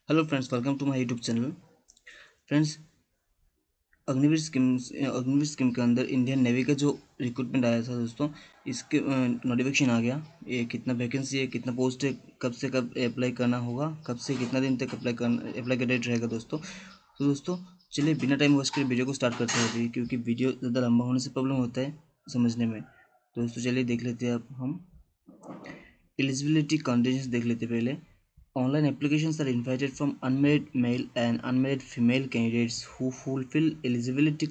Hello friends, welcome to my YouTube channel. Friends, Agniveer scheme के अंदर Indian navy का जो रिक्रूटमेंट आया था दोस्तों, इसके नोटिफिकेशन आ गया। ये कितना वैकेंसी है, कितना पोस्ट है, कब से कब अप्लाई करना होगा, कब से कितना दिन तक अप्लाई का डेट रहेगा दोस्तों। तो दोस्तों चलिए बिना टाइम वेस्ट करे वीडियो को स्टार्ट करते हैं अभी, क्योंकि वीडियो ज़्यादा लंबा होने से प्रॉब्लम होता है समझने में। तो दोस्तों चलिए देख लेते हैं अब हम एलिजिबिलिटी कंडीशंस देख लेते हैं पहले। Online applications are invited from unmarried male and unmarried female candidates who fulfill eligibility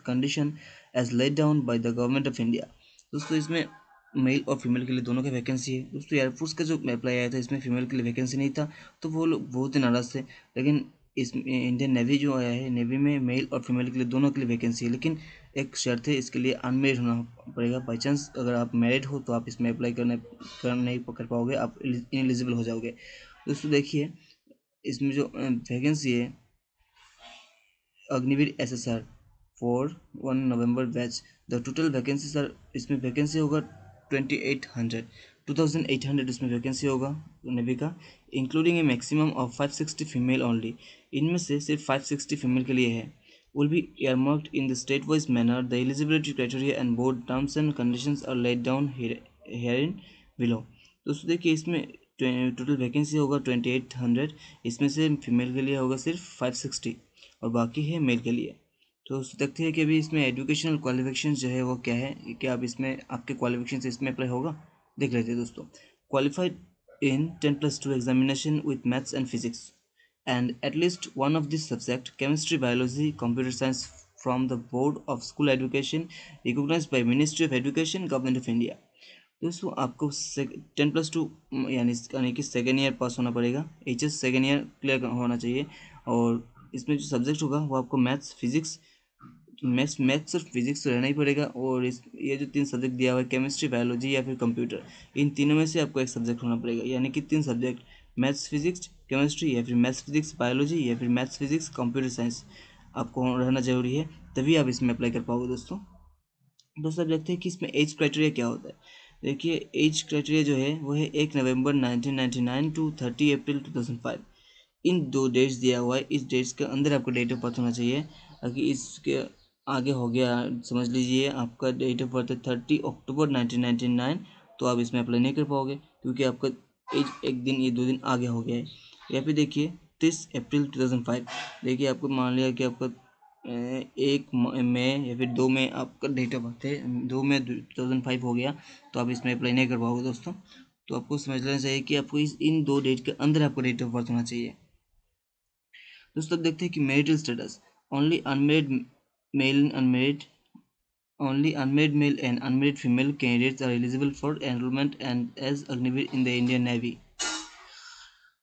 condition as laid down by the government of India। दोस्तों इसमें मेल और फीमेल के लिए दोनों की वैकेंसी है। दोस्तों एयरफोर्स का जो अप्लाई आया था इसमें फीमेल के लिए वैकेंसी नहीं था, तो वो लोग बहुत ही नाराज़ थे। लेकिन इस इंडियन नेवी जो आया है, नेवी में मेल और फीमेल के लिए दोनों के लिए वैकेंसी है, लेकिन एक शर्त है, इसके लिए अनमेरिड होना पड़ेगा। बाई चांस अगर आप मैरिड हो तो आप इसमें अप्लाई कर नहीं कर पाओगे, आप इनएलिजिबल हो जाओगे। दोस्तों देखिए इसमें जो वैकेंसी है, Agniveer SSR for 1 November batch, the total vacancy sir, इसमें वैकेंसी होगा 2800 इसमें वैकेंसी होगा नेवी का, including A maximum of 560 female only. इनमें से सिर्फ 560 फीमेल के लिए है। Will be earmarked in the state wise manner. The eligibility criteria and board terms and conditions are laid down herein below। दोस्तों देखिए इसमें टोटल वैकेंसी होगा 2800, इसमें से फीमेल के लिए होगा सिर्फ 560 और बाकी है मेल के लिए। तो देखते हैं कि अभी इसमें एजुकेशनल क्वालिफिकेशन जो है वो क्या है, कि आप इसमें आपके क्वालिफिकेशन से इसमें अप्लाई होगा। देख लेते हैं दोस्तों। Qualified in 10+2 examination with maths and physics and at least one of this subject, chemistry, biology, computer science, from the board of school education recognized by Ministry of Education, Government of India। दोस्तों आपको 10+2 यानी कि second year पास होना पड़ेगा, HS second year clear होना चाहिए। और इसमें जो सब्जेक्ट होगा वो आपको मैथ्स फिजिक्स, मैथ्स और फिजिक्स तो रहना ही पड़ेगा। और इस ये जो 3 सब्जेक्ट दिया हुआ है, केमिस्ट्री, बायोलॉजी या फिर कंप्यूटर, इन तीनों में से आपको एक सब्जेक्ट होना पड़ेगा, यानी कि 3 सब्जेक्ट, मैथ्स फिजिक्स केमिस्ट्री या फिर मैथ्स फिजिक्स बायोलॉजी या फिर मैथ्स फिजिक्स कंप्यूटर साइंस आपको रहना जरूरी है, तभी आप इसमें अप्लाई कर पाओगे दोस्तों। दोस्तों अब देखते हैं कि इसमें एज क्राइटेरिया क्या होता है। देखिए एज क्राइटेरिया जो है वो है 1 नवंबर 1999 टू 30 अप्रैल 2005। इन 2 डेट्स दिया हुआ है, इस डेट्स के अंदर आपका डेट ऑफ बर्थ होना चाहिए। अगर इसके आगे हो गया, समझ लीजिए आपका डेट ऑफ बर्थ है 30 अक्टूबर 1999, तो आप इसमें अप्लाई नहीं कर पाओगे, क्योंकि आपका एज एक दिन या 2 दिन आगे हो गया है। या फिर देखिए 30 अप्रैल 2005, देखिए आपको मान लिया कि आपका 1 मई या फिर 2 मई आपका डेट ऑफ बर्थ है, 2 मई 2005 हो गया, तो आप इसमें अप्लाई नहीं कर पाओगे दोस्तों। तो आपको समझ लेना चाहिए कि आपको इन 2 डेट के अंदर आपका डेट ऑफ बर्थ होना चाहिए। दोस्तों अब देखते हैं कि marital status. Only unmarried male unmarried only unmarried male and unmarried female candidates are eligible for enrolment and as Agniveer in the Indian Navy.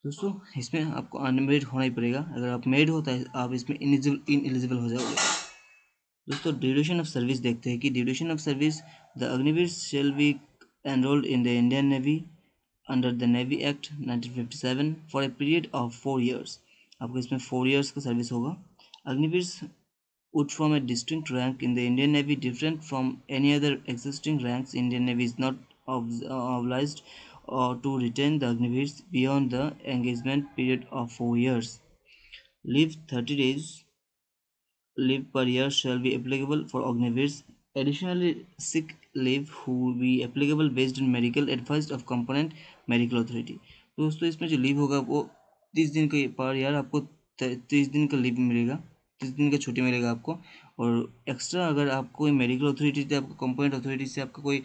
दोस्तों इसमें आपको अनमेरिड होना ही पड़ेगा, अगर आप मेरिड होता है आप इसमें इनएलिजिबल हो जाओगे। दोस्तों ड्यूरेशन ऑफ सर्विस देखते हैं कि duration of service, the Agniveer shall be enrolled in the Indian navy under the navy act 1957 for a period of 4 years। आपको इसमें 4 years का सर्विस होगा। Agniveer would form a distinct rank in the Indian Navy different from any other existing ranks. Indian Navy is not obliged to retain the Agniveers beyond the engagement period of 4 years. Leave 30 days leave per year shall be applicable for Agniveers. Additionally, sick leave will be applicable based on medical advice of component medical authority। दोस्तों इसमें जो leave होगा वो 30 दिन का per year आपको 30 दिन का लीव मिलेगा, 30 दिन का छुट्टी मिलेगा आपको। और एक्स्ट्रा अगर आपको कोई मेडिकल अथॉरिटी से, आपको कंपोनेंट अथॉरिटी से आपका कोई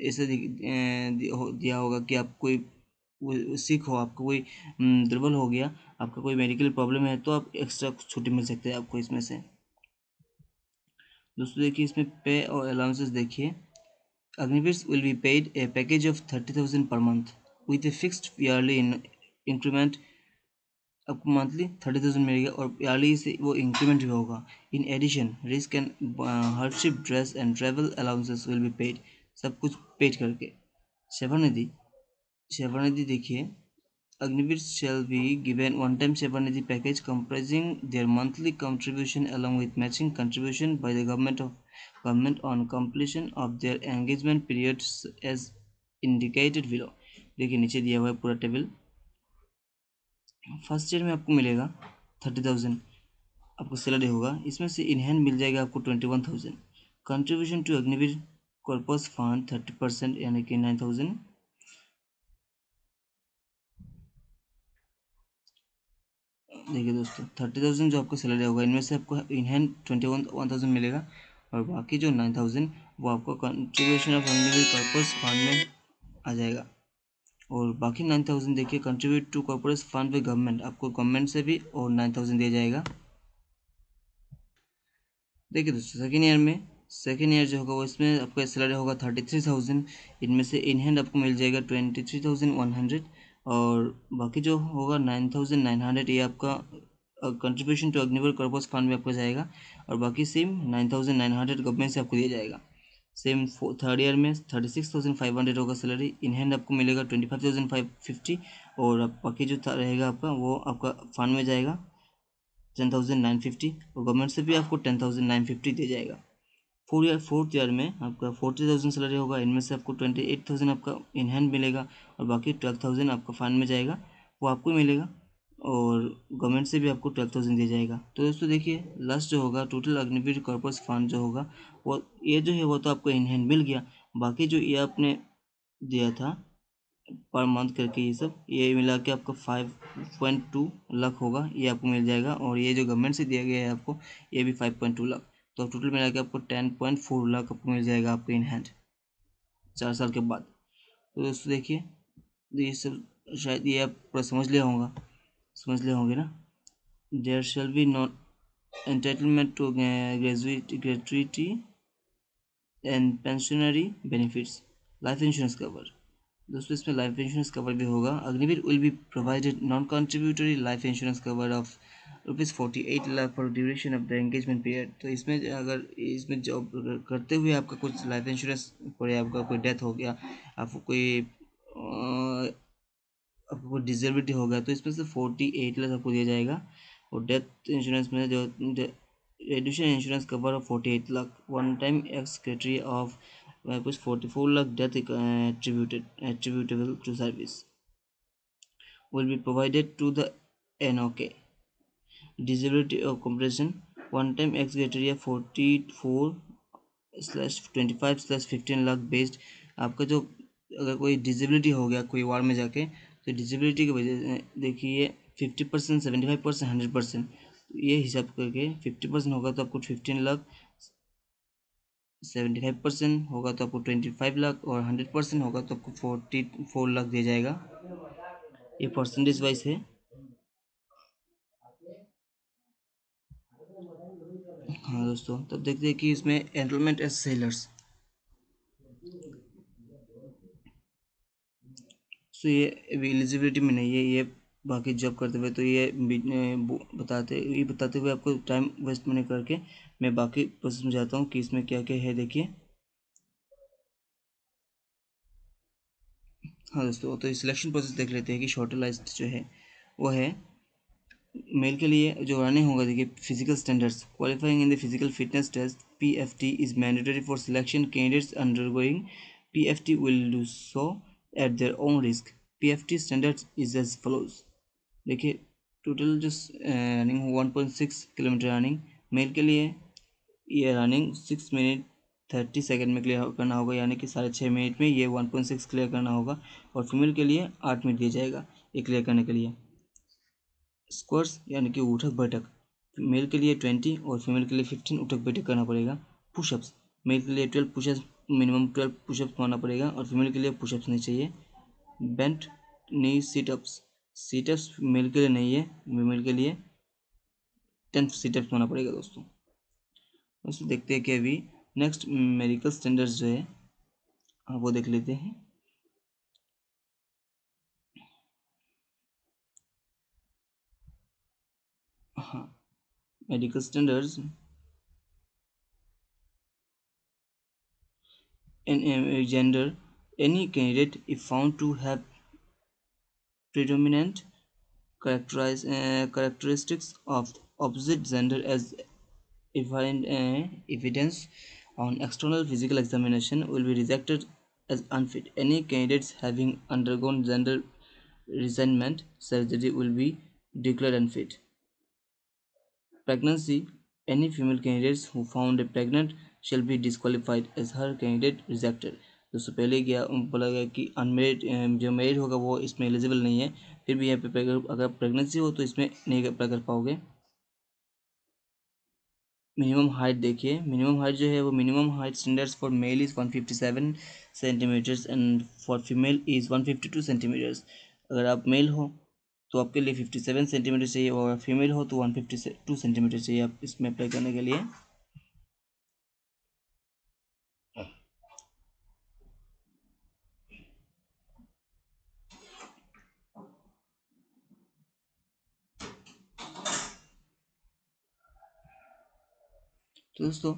ऐसा दिया होगा कि आप कोई सिक हो, आपको कोई दुर्बल हो गया, आपका कोई मेडिकल प्रॉब्लम है, तो आप एक्स्ट्रा छुट्टी मिल सकते हैं आपको इसमें से। दोस्तों देखिए इसमें पे और अलाउंसेस देखिए। Agniveer will be paid a package of 30,000 per month with a fixed yearly increment. आपको मंथली 30,000 मिलेगा और ईयरली से वो इंक्रीमेंट भी होगा। In addition risk and hardship dress and travel allowances will be paid, सब कुछ पेड करके। सेवानिधि सेवानिधि देखिए, Agniveers shall be given one-time Sevanidhi package comprising their monthly contribution along with matching contribution by the government on completion of their engagement periods as indicated below। देखिए नीचे दिया हुआ है पूरा टेबल। फर्स्ट ईयर में आपको मिलेगा 30,000 आपको सैलरी होगा। इसमें से इन हैंड मिल जाएगा आपको 21,000। Contribution to Agniveer corpus fund 30% यानी कि 9,000। देखिए दोस्तों 30,000 जो आपका सैलरी होगा, इनमें से आपको इन हैंड 21,000 मिलेगा, और बाकी जो 9,000 वो आपको contribution of Agniveer corpus fund में आ जाएगा। और बाकी 9,000 देखिए contribute to corporate fund by government, आपको गवर्नमेंट से भी और 9,000 दिया जाएगा। देखिए दोस्तों सेकेंड ईयर जो होगा वो इसमें आपका सैलरी होगा 33,000। इनमें से इन हैंड आपको मिल जाएगा 23,100, और बाकी जो होगा 9,900 ये आपका contribution to Agniveer corpus fund में आपको जाएगा, और बाकी सेम 9,900 गवर्नमेंट से आपको दिया जाएगा। सेम थर्ड ईयर में 36,500 होगा सैलरी, इन हैंड आपको मिलेगा 25,550, और बाकी जो रहेगा आपका वो आपका फंड में जाएगा 10,950, और गवर्नमेंट से भी आपको 10,950 दिया जाएगा। फोर्थ ईयर में आपका 40,000 सैलरी होगा, इनमें से आपको 28,000 आपका इन हैंड मिलेगा, और बाकी 12,000 आपका फंड में जाएगा, वो आपको मिलेगा, और गवर्नमेंट से भी आपको 12,000 दिया जाएगा। तो दोस्तों देखिए लास्ट जो होगा टोटल अग्निवीर कॉर्पस फंड जो होगा वो ये जो है वो तो आपको इन हैंड मिल गया। बाकी जो ये आपने दिया था पर मंथ करके ये सब ये मिला के आपका 5.2 लाख होगा, ये आपको मिल जाएगा, और ये जो गवर्नमेंट से दिया गया है आपको ये भी 5.2 लाख, तो टोटल मिला के आपको 10.4 लाख आपको मिल जाएगा आपको इन हैंड 4 साल के बाद। तो दोस्तों देखिए ये सब शायद ये आप पूरा समझ लिया होंगे ना। There shall be not entitlement to gratuity and pensionary benefits, life insurance cover. दोस्तों इसमें लाइफ इंश्योरेंस कवर भी होगा। Agniveer will be provided non contributory life insurance cover of ₹48 lakh for duration of the engagement period. तो इसमें अगर इसमें job करते हुए आपका कुछ लाइफ इंश्योरेंस पड़े, आपका कोई डेथ हो गया, आपको कोई डिजेबिलिटी हो गया, तो इसमें से 48 लाख आपको दिया जाएगा। और डेथ इंश्योरेंस में जो addition insurance cover of 48 lakh, one time ex criteria of कुछ 44 lakh death attributable to service will be provided to the NOK. Disability of compression, one time ex criteria 44/25/15 lakh based. आपका जो अगर कोई डिजेबिलिटी हो गया कोई वार में जाके, तो डिजेबिलिटी की वजह से देखिए 50%, 75%, 100%, ये हिसाब करके 50% होगा तो आपको 15 लाख, 75% होगा तो आपको 25 लाख, और 100% होगा तो आपको 44 लाख दिया जाएगा। ये परसेंटेज वाइज है। हाँ दोस्तों तब देखते हैं कि इसमें एनरोलमेंट एज सेलर्स, सो ये एलिजिबिलिटी में नहीं है, ये बाकी जॉब करते हुए तो बताते हुए आपको टाइम वेस्ट नहीं करके मैं बाकी प्रोसेस में जाता हूँ कि इसमें क्या क्या है। देखिए हाँ दोस्तों तो सिलेक्शन प्रोसेस देख लेते हैं कि शॉर्टर लिस्ट जो है वो है मेल के लिए जो रनिंग होगा। देखिए physical standards, qualifying in the physical fitness test PFT is mandatory for selection. Candidates undergoing PFT will do so at their own risk. PFT standards is as follows. देखिए टोटल जो running 1.6 kilometre running male के लिए, ये running 6 minute 30 second में clear करना होगा, यानी कि 6.5 मिनट में ये 1.6 क्लियर करना होगा, और फीमेल के लिए 8 मिनट दिया जाएगा ये क्लियर करने के लिए। स्क्वाट्स यानी कि उठक बैठक, मेल के लिए 20 और फीमेल के लिए 15 उठक बैठक करना पड़ेगा। पुशअप्स, मेल के लिए 12 पुशअप्स, मिनिमम 12 पुशअप्स मारना पड़ेगा, और फीमेल के लिए पुशअप्स नहीं चाहिए। बेंट नी सीटअप्स, सीटअप्स मेल के लिए नहीं है, फीमेल के लिए 10 सीटअप्स मारना पड़ेगा दोस्तों। दोस्तों देखते हैं कि अभी नेक्स्ट मेडिकल स्टैंडर्ड्स जो है वो देख लेते हैं। हाँ medical standards in gender, any candidate if found to have predominant characteristics of opposite gender as evidence on external physical examination will be rejected as unfit. Any candidates having undergone gender reassignment surgery will be declared unfit. Pregnancy: any female candidates who found pregnant shall be disqualified as her candidate rejected. दोस्तों पहले क्या बोला गया कि unmarried जो married होगा वो इसमें एलिजिबल नहीं है, फिर भी यहाँ पे अगर प्रेगनेंसी हो तो इसमें नहीं अप्लाई कर पाओगे। मिनिमम हाइट देखिए, मिनिमम हाइट जो है वो minimum height standards for male is 157 centimetres and for female is 152 centimetres. अगर आप मेल हो तो आपके लिए 57 सेंटीमीटर चाहिए और फीमेल हो तो 152 सेंटीमीटर चाहिए आप इसमें अप्लाई करने के लिए। तो दोस्तों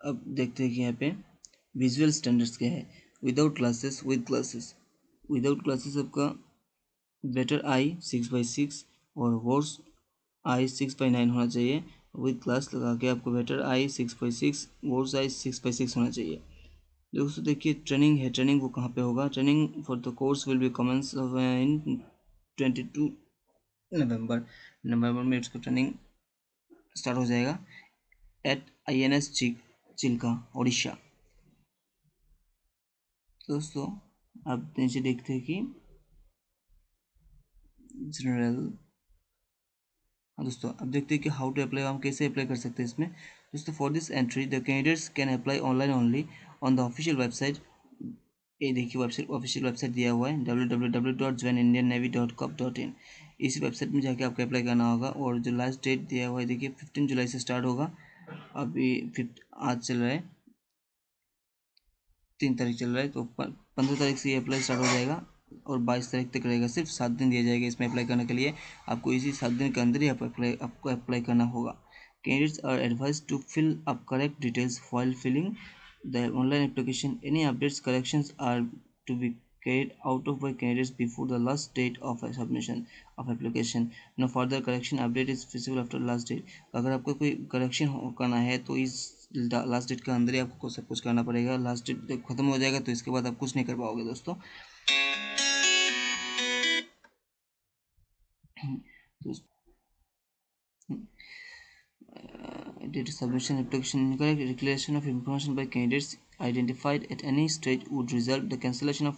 अब देखते हैं कि यहाँ पे विजुअल स्टैंडर्ड्स क्या है। Without glasses, with glasses. Without glasses आपका बेटर आई 6/6 और वर्स आई 6/9 होना चाहिए। विद ग्लास लगा के आपको बेटर आई 6/6, वर्स आई 6/6 होना चाहिए। दोस्तों देखिए ट्रेनिंग है, ट्रेनिंग वो कहाँ पे होगा। Training for the course will be commence in 22 November में इसका ट्रेनिंग स्टार्ट हो जाएगा एट INS चिल्का ओडिशा। दोस्तों अब नीचे देखते हैं कि जनरल, हाँ दोस्तों अब देखते हैं कि हाउ टू अप्लाई, हम कैसे अप्लाई कर सकते हैं इसमें। दोस्तों for this entry the candidates can apply online only on the official website. ये देखिए वेबसाइट, ऑफिशियल वेबसाइट दिया हुआ है www.joinindiannavy.gov.in। इसी वेबसाइट में जाके आपको अप्लाई करना होगा और जो लास्ट डेट दिया हुआ है देखिए 15 जुलाई से स्टार्ट होगा। अभी आज चल रहा है 3 तारीख चल रहा है, तो 15 तारीख से ये अप्लाई स्टार्ट हो जाएगा और 22 तारीख तक रहेगा। सिर्फ 7 दिन दिया जाएगा इसमें अप्लाई करने के लिए। आपको इसी 7 दिन के अंदर ही आपको अप्लाई करना होगा। Candidates are advise to fill up correct details while filling the online application. Any updates, corrections are to be carried out of by candidates before the last date of submission of application. No further correction update is feasible after last date. अगर आपको कोई correction करना है तो इस last date के अंदर ही आपको सब कुछ करना पड़ेगा। लास्ट डेट खत्म हो जाएगा तो इसके बाद आप कुछ नहीं कर पाओगे दोस्तों। Data submission application incorrect declaration of information by candidates identified at any stage would result the cancellation of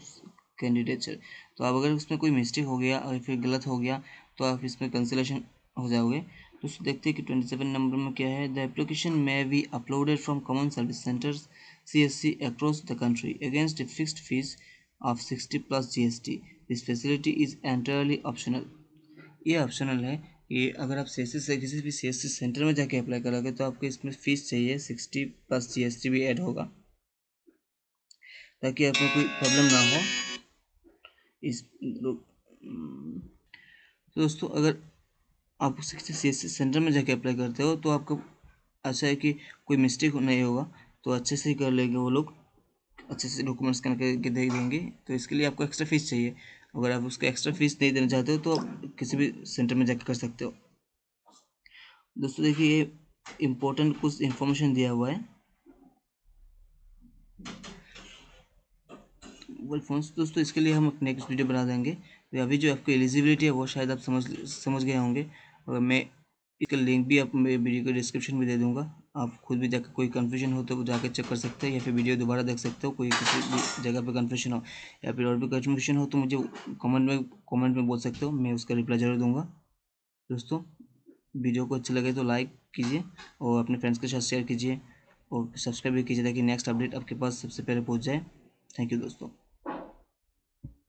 candidature। तो अब अगर उसमें कोई मिस्टेक हो गया और फिर गलत हो गया तो आप इसमें कैंसिलेशन हो जाओगे। तो देखते हैं कि 27 नंबर में क्या है। The application may be uploaded from common service centres CSC across the country against a fixed fees of 60+ GST। This facility is entirely optional. ये ऑप्शनल है। ये अगर आप CSC से किसी भी CSC सेंटर में जाके अप्लाई करोगे तो आपको इसमें फ़ीस चाहिए, 60+ GST भी ऐड होगा ताकि आपको कोई प्रॉब्लम ना हो इस। तो दोस्तों अगर आप किसी CSC सेंटर में जाके अप्लाई करते हो तो आपको अच्छा है कि कोई मिस्टेक नहीं होगा, तो अच्छे से ही कर लेंगे वो लोग, अच्छे से डॉक्यूमेंट्स करके दे देंगे। तो इसके लिए आपको एक्स्ट्रा फीस चाहिए। अगर आप उसको एक्स्ट्रा फीस नहीं देना चाहते हो तो आप किसी भी सेंटर में जाकर कर सकते हो। दोस्तों देखिए ये इम्पोर्टेंट कुछ इन्फॉर्मेशन दिया हुआ है मोबाइल फ़ोन्स। दोस्तों इसके लिए हम अपने नेक्स्ट वीडियो बना देंगे। तो अभी जो आपकी एलिजिबिलिटी है वो शायद आप समझ गए होंगे और मैं इसका लिंक भी आप मेरे वीडियो के डिस्क्रिप्शन में दे दूंगा। आप खुद भी जाकर कोई कन्फ्यूजन हो तो जाकर चेक कर सकते हैं या फिर वीडियो दोबारा देख सकते हो। कोई किसी भी जगह पे कन्फ्यूजन हो या फिर और भी कन्फ्यूजन हो तो मुझे कमेंट में बोल सकते हो, मैं उसका रिप्लाई ज़रूर दूंगा। दोस्तों वीडियो को अच्छा लगे तो लाइक कीजिए और अपने फ्रेंड्स के साथ शेयर कीजिए और सब्सक्राइब भी कीजिए ताकि नेक्स्ट अपडेट आपके पास सबसे पहले पहुंच जाए। थैंक यू दोस्तों।